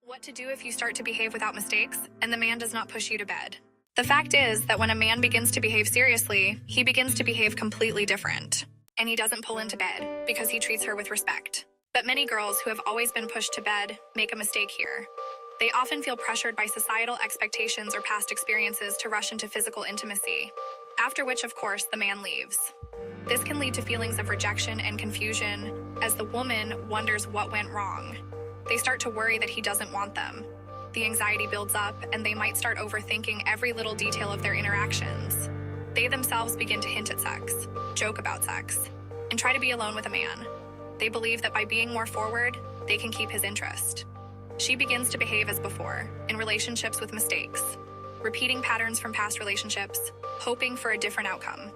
What to do if you start to behave without mistakes and the man does not push you to bed. The fact is that when a man begins to behave seriously, he begins to behave completely different. And he doesn't pull into bed because he treats her with respect. But many girls who have always been pushed to bed make a mistake here. They often feel pressured by societal expectations or past experiences to rush into physical intimacy, after which, of course, the man leaves. This can lead to feelings of rejection and confusion as the woman wonders what went wrong. They start to worry that he doesn't want them. The anxiety builds up and they might start overthinking every little detail of their interactions. They themselves begin to hint at sex, joke about sex, and try to be alone with a man. They believe that by being more forward, they can keep his interest. She begins to behave as before, in relationships with mistakes, repeating patterns from past relationships, hoping for a different outcome.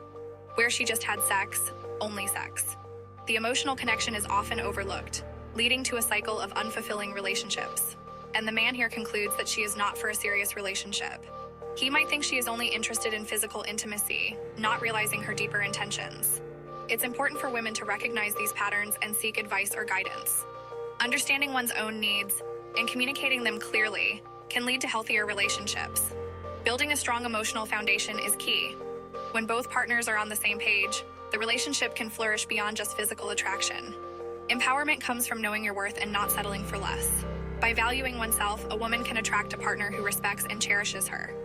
Where she just had sex, only sex. The emotional connection is often overlooked, leading to a cycle of unfulfilling relationships. And the man here concludes that she is not for a serious relationship. He might think she is only interested in physical intimacy, not realizing her deeper intentions. It's important for women to recognize these patterns and seek advice or guidance. Understanding one's own needs and communicating them clearly can lead to healthier relationships. Building a strong emotional foundation is key. When both partners are on the same page, the relationship can flourish beyond just physical attraction. Empowerment comes from knowing your worth and not settling for less. By valuing oneself, a woman can attract a partner who respects and cherishes her.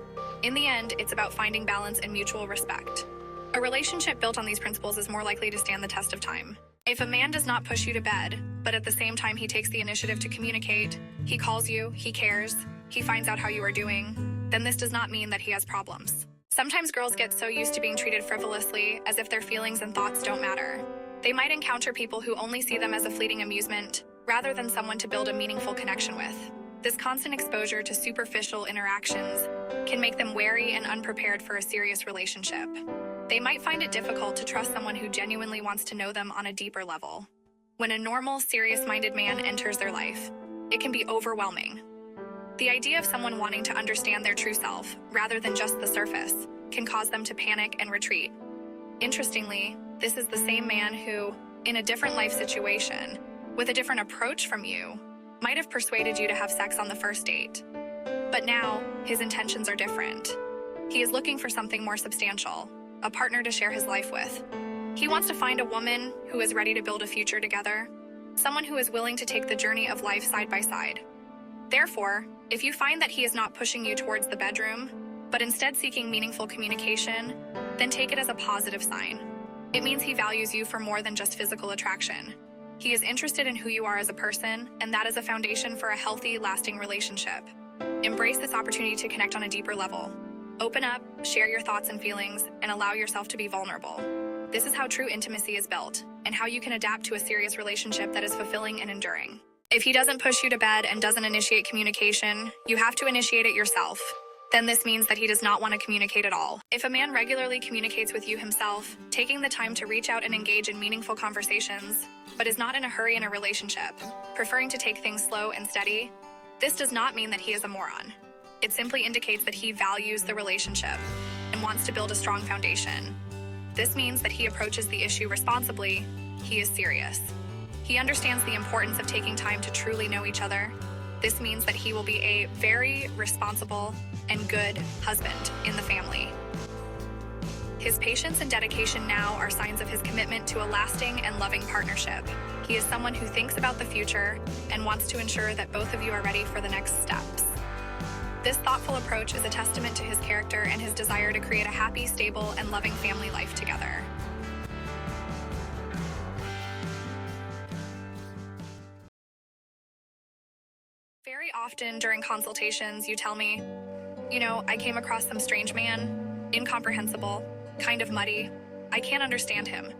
In the end, it's about finding balance and mutual respect. A relationship built on these principles is more likely to stand the test of time. If a man does not push you to bed, but at the same time he takes the initiative to communicate, he calls you, he cares, he finds out how you are doing, then this does not mean that he has problems. Sometimes girls get so used to being treated frivolously, as if their feelings and thoughts don't matter. They might encounter people who only see them as a fleeting amusement, rather than someone to build a meaningful connection with. This constant exposure to superficial interactions can make them wary and unprepared for a serious relationship. They might find it difficult to trust someone who genuinely wants to know them on a deeper level. When a normal, serious-minded man enters their life, it can be overwhelming. The idea of someone wanting to understand their true self, rather than just the surface, can cause them to panic and retreat. Interestingly, this is the same man who, in a different life situation, with a different approach from you, might have persuaded you to have sex on the first date. But now, his intentions are different. He is looking for something more substantial, a partner to share his life with. He wants to find a woman who is ready to build a future together, someone who is willing to take the journey of life side by side. Therefore, if you find that he is not pushing you towards the bedroom, but instead seeking meaningful communication, then take it as a positive sign. It means he values you for more than just physical attraction. He is interested in who you are as a person, and that is a foundation for a healthy, lasting relationship. Embrace this opportunity to connect on a deeper level. Open up, share your thoughts and feelings, and allow yourself to be vulnerable. This is how true intimacy is built, and how you can adapt to a serious relationship that is fulfilling and enduring. If he doesn't push you to bed and doesn't initiate communication, you have to initiate it yourself. Then this means that he does not want to communicate at all. If a man regularly communicates with you himself, taking the time to reach out and engage in meaningful conversations, but is not in a hurry in a relationship, preferring to take things slow and steady, this does not mean that he is a moron. It simply indicates that he values the relationship and wants to build a strong foundation. This means that he approaches the issue responsibly. He is serious. He understands the importance of taking time to truly know each other. This means that he will be a very responsible and good husband in the family. His patience and dedication now are signs of his commitment to a lasting and loving partnership. He is someone who thinks about the future and wants to ensure that both of you are ready for the next steps. This thoughtful approach is a testament to his character and his desire to create a happy, stable, and loving family life together. Very often during consultations, you tell me, I came across some strange man, incomprehensible, kind of muddy. I can't understand him.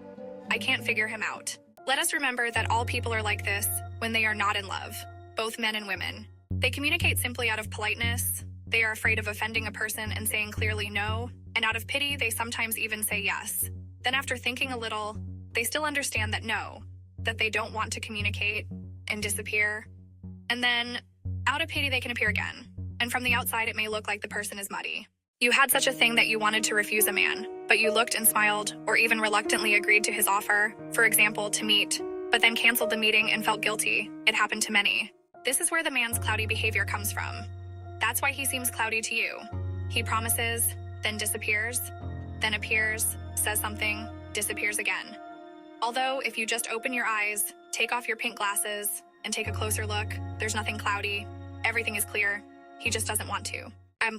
I can't figure him out. Let us remember that all people are like this when they are not in love, both men and women. They communicate simply out of politeness. They are afraid of offending a person and saying clearly no, and out of pity, they sometimes even say yes. Then after thinking a little, they still understand that no, that they don't want to communicate and disappear. And then, out of pity, they can appear again. And from the outside, it may look like the person is muddy. You had such a thing that you wanted to refuse a man, but you looked and smiled, or even reluctantly agreed to his offer, for example, to meet, but then canceled the meeting and felt guilty. It happened to many. This is where the man's cloudy behavior comes from. That's why he seems cloudy to you. He promises, then disappears, then appears, says something, disappears again. Although, if you just open your eyes, take off your pink glasses, and take a closer look, there's nothing cloudy. Everything is clear. He just doesn't want to.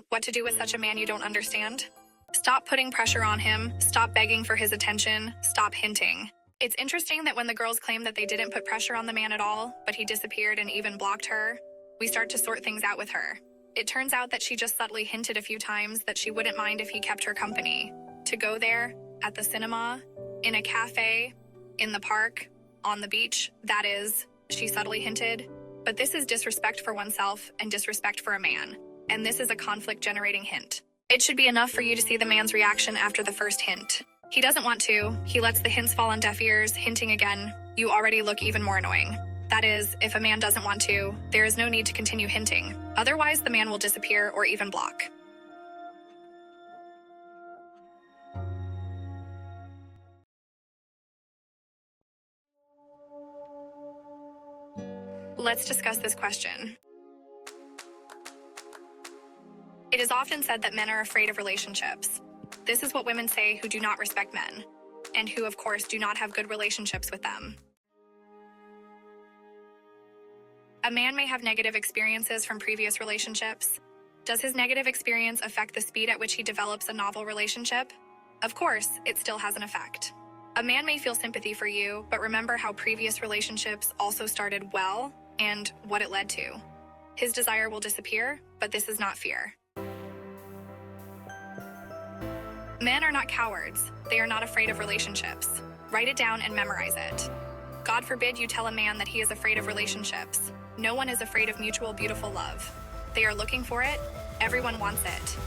What to do with such a man you don't understand? Stop putting pressure on him. Stop begging for his attention. Stop hinting. It's interesting that when the girls claim that they didn't put pressure on the man at all, but he disappeared and even blocked her, we start to sort things out with her. It turns out that she just subtly hinted a few times that she wouldn't mind if he kept her company. To go there, at the cinema, in a cafe, in the park, on the beach, that is, she subtly hinted. But this is disrespect for oneself and disrespect for a man. And this is a conflict-generating hint. It should be enough for you to see the man's reaction after the first hint. He doesn't want to. He lets the hints fall on deaf ears, hinting again. You already look even more annoying. That is, if a man doesn't want to, there is no need to continue hinting. Otherwise, the man will disappear or even block. Let's discuss this question. It is often said that men are afraid of relationships. This is what women say who do not respect men, and who, of course, do not have good relationships with them. A man may have negative experiences from previous relationships. Does his negative experience affect the speed at which he develops a novel relationship? Of course, it still has an effect. A man may feel sympathy for you, but remember how previous relationships also started well and what it led to. His desire will disappear, but this is not fear. Men are not cowards. They are not afraid of relationships. Write it down and memorize it. God forbid you tell a man that he is afraid of relationships. No one is afraid of mutual beautiful love. They are looking for it. Everyone wants it.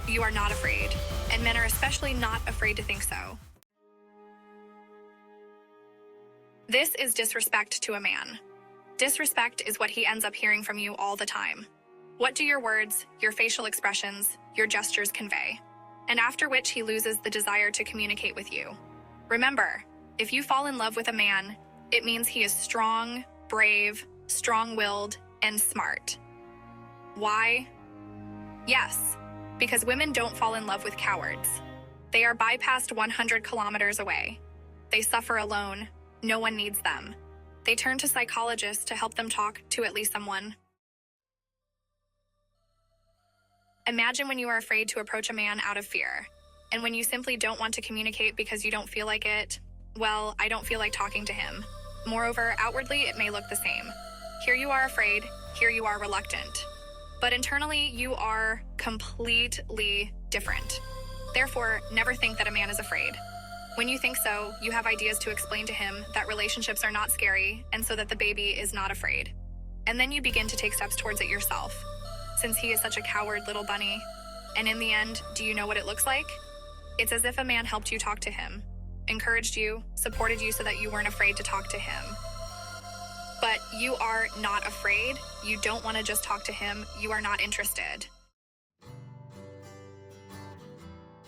You are not afraid, and men are especially not afraid to think so. This is disrespect to a man. Disrespect is what he ends up hearing from you all the time. What do your words, your facial expressions, your gestures convey? And after which he loses the desire to communicate with you. Remember, if you fall in love with a man, it means he is strong, brave, strong-willed, and smart. Why? Yes, because women don't fall in love with cowards. They are bypassed 100 kilometers away. They suffer alone. No one needs them. They turn to psychologists to help them talk to at least someone. Imagine when you are afraid to approach a man out of fear, and when you simply don't want to communicate because you don't feel like it. Well, I don't feel like talking to him. Moreover, outwardly it may look the same. Here you are afraid, here you are reluctant. But internally, you are completely different. Therefore, never think that a man is afraid. When you think so, you have ideas to explain to him that relationships are not scary, and so that the baby is not afraid. And then you begin to take steps towards it yourself. Since he is such a coward little bunny. And in the end, do you know what it looks like? It's as if a man helped you talk to him, encouraged you, supported you so that you weren't afraid to talk to him. But you are not afraid. You don't want to just talk to him. You are not interested.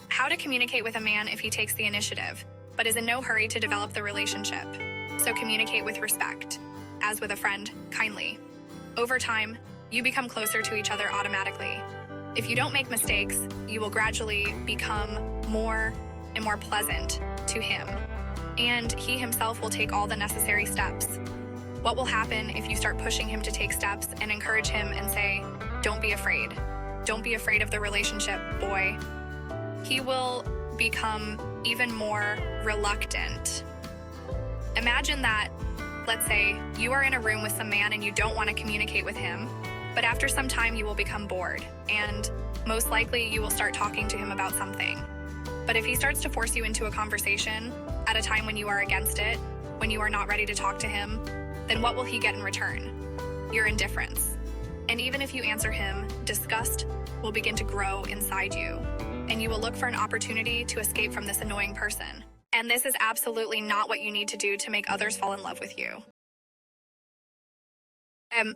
How to communicate with a man if he takes the initiative, but is in no hurry to develop the relationship. So communicate with respect, as with a friend, kindly. Over time, you become closer to each other automatically. If you don't make mistakes, you will gradually become more and more pleasant to him, and he himself will take all the necessary steps. What will happen if you start pushing him to take steps and encourage him and say, "Don't be afraid. Don't be afraid of the relationship, boy." He will become even more reluctant. Imagine that, let's say, you are in a room with some man and you don't want to communicate with him, but after some time you will become bored, and most likely you will start talking to him about something. But if he starts to force you into a conversation at a time when you are against it, when you are not ready to talk to him, then what will he get in return? Your indifference. And even if you answer him, disgust will begin to grow inside you, and you will look for an opportunity to escape from this annoying person. And this is absolutely not what you need to do to make others fall in love with you.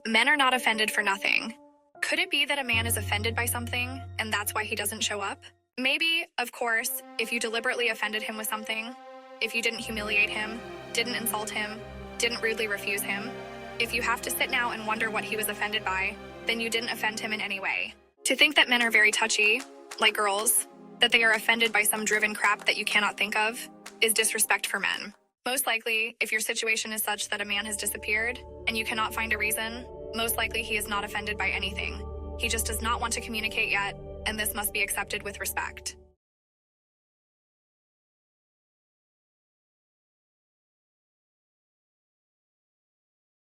Men are not offended for nothing. Could it be that a man is offended by something, and that's why he doesn't show up? Maybe, of course, if you deliberately offended him with something, if you didn't humiliate him, didn't insult him, didn't rudely refuse him, If you have to sit now and wonder what he was offended by, then you didn't offend him in any way. To think that men are very touchy, like girls, that they are offended by some driven crap that you cannot think of, is disrespect for men. Most likely, if your situation is such that a man has disappeared and you cannot find a reason, most likely he is not offended by anything. He just does not want to communicate yet, and this must be accepted with respect.